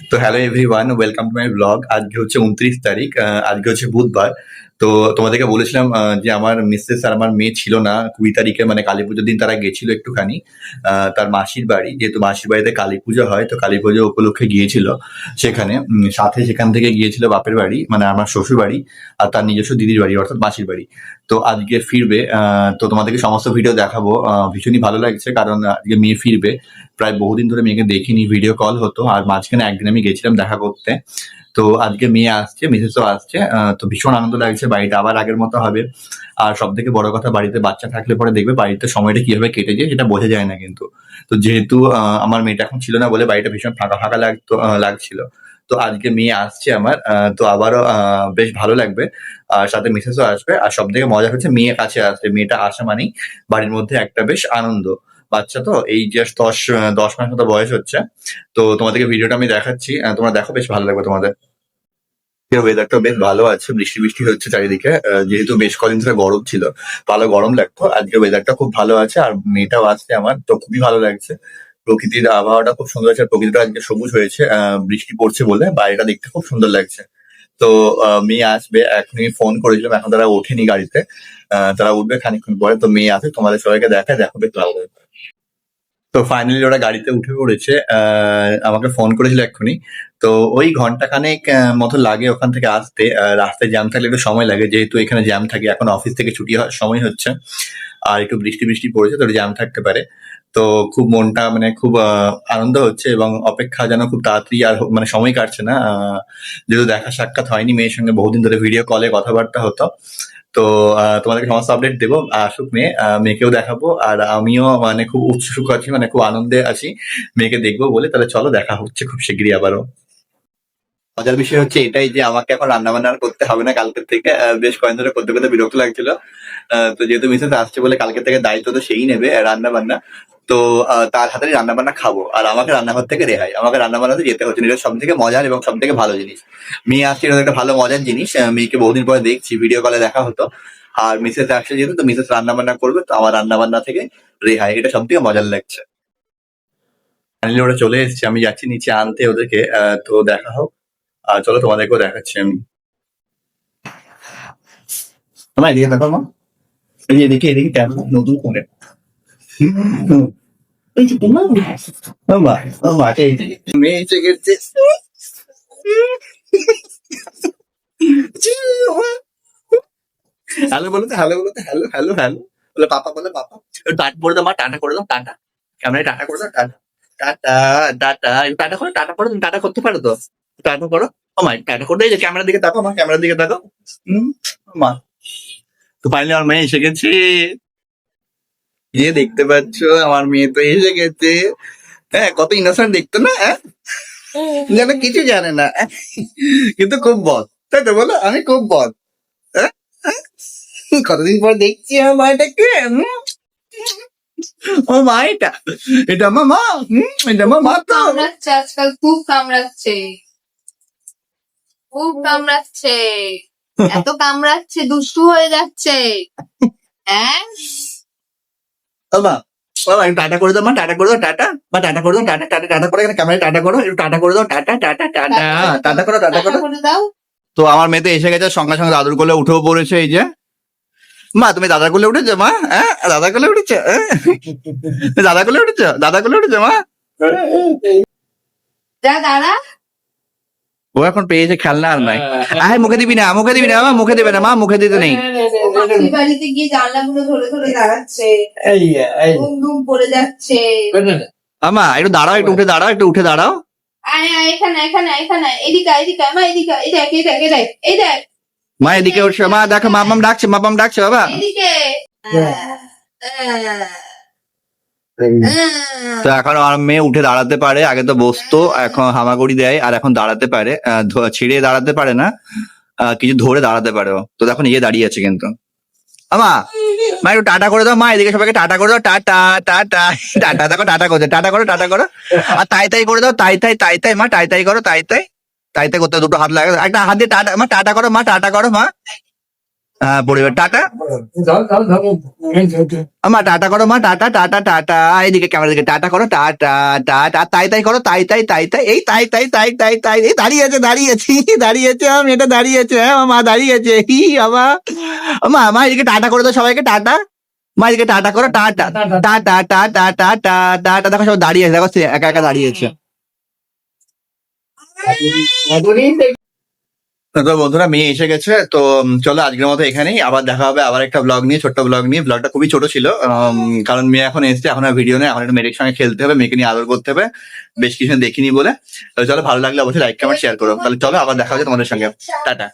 তো hello everyone, welcome to my blog. আজকে হচ্ছে 29 তারিখ, আজকে হচ্ছে বুধবার। তো তোমাদেরকে বলেছিলাম যে আমার মিসেস আর আমার মেয়ে ছিল না 20 তারিখে, মানে কালী পুজোর দিন তারা গেছিল একটুখানি তার মাসির বাড়ি, যেহেতু মাসির বাড়িতে কালী পুজো হয়, তো কালী পুজো উপলক্ষে গিয়েছিল সেখানে। সাথে সেখান থেকে গিয়েছিল বাপের বাড়ি, মানে আমার শ্বশুর বাড়ি, আর তার নিজস্ব দিদির বাড়ি অর্থাৎ মাসির বাড়ি। তো আজকে ফিরবে, তো তোমাদেরকে সমস্ত ভিডিও দেখাবো। ভীষণই ভালো লাগছে কারণ আজকে মেয়ে ফিরবে। প্রায় বহুদিন ধরে মেয়েকে দেখিনি, ভিডিও কল হতো, আর মাঝখানে একদিন আমি গেছিলাম দেখা করতে। তো আজকে মেয়ে আসছে, মিসেসও আসছে, তো ভীষণ আনন্দ লাগছে, বাড়িটা আবার আগের মতো হবে। আর সব থেকে বড় কথা, বাড়িতে বাচ্চা থাকলে পরে দেখবে বাড়িতে সময়টা কিভাবে কেটে যায় সেটা বোঝা যায় না কিন্তু। তো যেহেতু আমার মেয়েটা এখন ছিল না বলে বাড়িটা ভীষণ ফাঁকা ফাঁকা লাগছিল। তো আজকে মেয়ে আসছে আমার, তো আবারও বেশ ভালো লাগবে। আর সাথে মিসেসও আসবে, আর সব থেকে মজা হচ্ছে মেয়ে কাছে আসবে, মেয়েটা আসা মানেই বাড়ির মধ্যে একটা বেশ আনন্দ। বাচ্চা তো এই জাস্ট 10 মাস মতো বয়স হচ্ছে। তো তোমাদেরকে ভিডিওটা আমি দেখাচ্ছি, তোমরা দেখো, বেশ ভালো লাগবে তোমাদের। ওয়েদারটা বেশ ভালো আছে, বৃষ্টি বৃষ্টি হচ্ছে চারিদিকে, যেহেতু বেশ কদিন ধরে গরম ছিল, ভালো গরম লাগতো। আজকে ওয়েদারটা খুব ভালো আছে, আর মেয়েটাও আসছে আমার, তো খুবই ভালো লাগছে। প্রকৃতির আবহাওয়াটা খুব সুন্দর আছে, আর প্রকৃতিটা আজকে সবুজ হয়েছে বৃষ্টি পড়ছে বলে, বাইরেটা দেখতে খুব সুন্দর লাগছে। তো মেয়ে আসবে, এখনই ফোন করেছিলাম, এখন তারা ওঠেনি গাড়িতে, তারা উঠবে খানিকক্ষণ পরে। তো মেয়ে আসে, তোমাদের সবাইকে দেখায়, দেখো বেশ ভালো লাগবে। তো ফাইনালি ওরা গাড়িতে উঠে পড়েছে, আমাকে ফোন করেছিল এক্ষুনি। তো ওই ঘন্টাখানেক মতো লাগে ওখান থেকে আসতে। রাস্তায় জ্যাম থাকলে একটু সময় লাগে, যেহেতু এখানে জ্যাম থাকে, এখন অফিস থেকে ছুটি হওয়ার সময় হচ্ছে, আর একটু বৃষ্টি বৃষ্টি পড়েছে, তো জ্যাম থাকতে পারে। তো খুব মনটা মানে খুব আনন্দ হচ্ছে, এবং অপেক্ষা যেন খুব তাড়াতাড়ি আর মানে সময় কাটছে না। যেহেতু দেখা সাক্ষাৎ হয়নি মেয়ের সঙ্গে, বহুদিন ধরে ভিডিও কলে কথাবার্তা হতো। তো তোমাদেরকে সমস্ত আপডেট দেবো, আসুক মেয়ে, মেয়েকেও দেখাবো, আর আমিও মানে খুব উৎসুক আছি, মানে খুব আনন্দে আছি মেয়েকে দেখবো বলে। তাহলে চলো, দেখা হচ্ছে খুব শিগগিরই আবারও। মজার বিষয় হচ্ছে এটাই যে আমাকে এখন রান্না বান্না আর করতে হবে না কালকের থেকে, বেশ কয়েকদিন ধরে করতে করতে বিরক্ত লাগছিল। তো যেহেতু মিসেস আসছে বলে কালকে থেকে দায়িত্ব তো সেই নেবে রান্না বান্না। তো তার হাতেই রান্না বান্না খাবো, আর আমাকে রান্নাঘর থেকে রেহাই, আমাকে রান্না বান্নাতে যেতে হচ্ছে না। এটা সব থেকে মজার এবং সব থেকে ভালো জিনিস। মেয়ে আসছে, এটা একটা ভালো মজার জিনিস। মেয়েকে বহুদিন পরে দেখছি, ভিডিও কলে দেখা হতো। আর মিসেস আসছে যেহেতু, তো মিসেস রান্না বান্না করবে, তো আমার রান্না বান্না থেকে রেহাই, এটা সব থেকে মজার লাগছে। ফাইনালি ওরা চলে এসেছে, আমি যাচ্ছি নিচে আনতে ওদেরকে, তো দেখা হোক। আর চলো, তোমাদেরকেও দেখাচ্ছি আমি। আমার এদিকে দেখো মা, এই যে এদিকে এদিকে দেখো, নতুন করে ওই যে তোমার মা, মা এই যে মেয়ে এসে গেছে। হ্যালো বলো তো, হ্যালো বলো তো, হ্যালো হ্যালো হ্যালো বলে, পাপা বলে, পাপা টাটা করে দাও মা, টাটা করে দাও, টাটা ক্যামেরায় টাটা করে দাও, টাটা টাটা টাটা টাটা করো, টাটা করো, তুমি টাটা করতে পারো তো, টাটা করো। ও মা টাটা করে এই যে ক্যামেরার দিকে তাকাও, মা ক্যামেরার দিকে তাকাও। মা, তো ফাইনালি আমার মেয়ে এসে গেছে। যে দেখতে পাচ্ছ, আমার মেয়ে তো এসে গেছে। হ্যাঁ, কত ইনোসেন্ট দেখতো না, যেন কিছু জানে না, কিন্তু খুব বদ, তাই তো বলো, আমি খুব বদ। হ্যাঁ? হ্যাঁ? কতদিন পর দেখছি আমার মাটাকে। ও মা, এটা এটা আমার মা, এটা আমার মা তো। কামড়াচ্ছে আজকাল, খুব কামড়াচ্ছে, খুব কামড়াচ্ছে, এত কামড়াচ্ছে দুষ্টু হয়ে যাচ্ছে। হ্যাঁ, ও মা, ও মা, একটু টাটা করে দাও মা, টাটা করে দাও, টাটা মা, টাটা করে দাও, টাটা টাটা টাটা করে, এখানে ক্যামেরায় টাটা করো, একটু টাটা করে দাও, টাটা টাটা টাটা টাটা করো, টাটা করো। করে দাও। তো আমার মেয়ে তো এসে গেছে, সঙ্গে সঙ্গে দাদুর কোলে উঠেও পড়েছে। এই যে মা, তুমি দাদার কোলে উঠেছো মা? হ্যাঁ, দাদা কোলে উঠেছো? দাদা কোলে উঠেছো, দাদা কোলে উঠেছো মা? যা দাঁড়া, ও এখন পেয়েছে খেলনা, আর নাই। আয়, মুখে দিবি না, মুখে দিবি না মা, মুখে দিবে না মা, মুখে দিতে নেই। মাসির বাড়িতে গিয়ে জানলাগুলো ধরে ধরে দাঁড়াচ্ছে, ঘুম ঘুম পড়ে যাচ্ছে। আমা একটু দাঁড়াও, একটু উঠে দাঁড়াও, একটু উঠে দাঁড়াও। আয় আয়, এখানে এখানে এখানে, এদিকে এদিকে, মা এদিকে, এই দেখ এই দেখ এই দেখ এই দেখ, মা এদিকে উঠছে, মা দেখো, মামাম ডাকছে, মামাম ডাকছে বাবা। এদিকে। তো এখন আমার মেয়ে উঠে দাঁড়াতে পারে, আগে তো বসতো, এখন হামাগুড়ি দেয়, আর এখন দাঁড়াতে পারে, ছিঁড়ে দাঁড়াতে পারে না, কিছু ধরে দাঁড়াতে পারে ও। তো দেখো নিজে দাঁড়িয়ে আছে কিন্তু। আমা, মা একটু টাটা করে দাও মা, এদিকে সবাইকে টাটা করে দাও, টাটা টাটা টাটা, দেখো টাটা করছে, টাটা করো, টাটা করো। আর তাই তাই করে দাও, তাই তাই তাই তাই মা, তাই তাই করো, তাই তাই তাই তাই করতে দুটো হাত লাগে, একটা হাত দিয়ে টাটা মা, টাটা করো মা, টাটা করো মা। হ্যাঁ পরিবার টাটা মা, টাটা করো মা, টাটা টাটা টাটা, এইদিকে ক্যামেরা দিকে টাটা করো, টাটা টাটা, তাই তাই করো, তাই তাই তাই তাই, এই তাই তাই তাই তাই তাই, এই দাঁড়িয়েছে দাঁড়িয়েছি দাঁড়িয়েছে, আমার মেয়েটা দাঁড়িয়েছে, হ্যাঁ মা দাঁড়িয়েছে, হি বাবা, মা মা এদিকে টাটা করে দাও সবাইকে, টাটা মা, এদিকে টাটা করো, tata tata tata tata tata, দেখো সব দাঁড়িয়ে আছে, দেখো সে একা একা দাঁড়িয়েছে। তো বন্ধুরা মেয়ে এসে গেছে, তো চলো আজকের মতো এখানেই, আবার দেখা হবে আবার একটা ব্লগ নিয়ে, ছোট্ট ব্লগ নিয়ে। ব্লগটা খুবই ছোট ছিল, কারণ মেয়ে এখন এসছে, এখন আর ভিডিও নেই, এখন একটু মেয়ের সঙ্গে খেলতে হবে, মেয়েকে নিয়ে আদর করতে হবে, বেশ কিছু দেখিনি বলে। তো চলো, ভালো লাগলে অবশ্যই লাইক কমেন্ট শেয়ার করো। তাহলে চলো আবার দেখা হচ্ছে তোমাদের সঙ্গে, টাটা।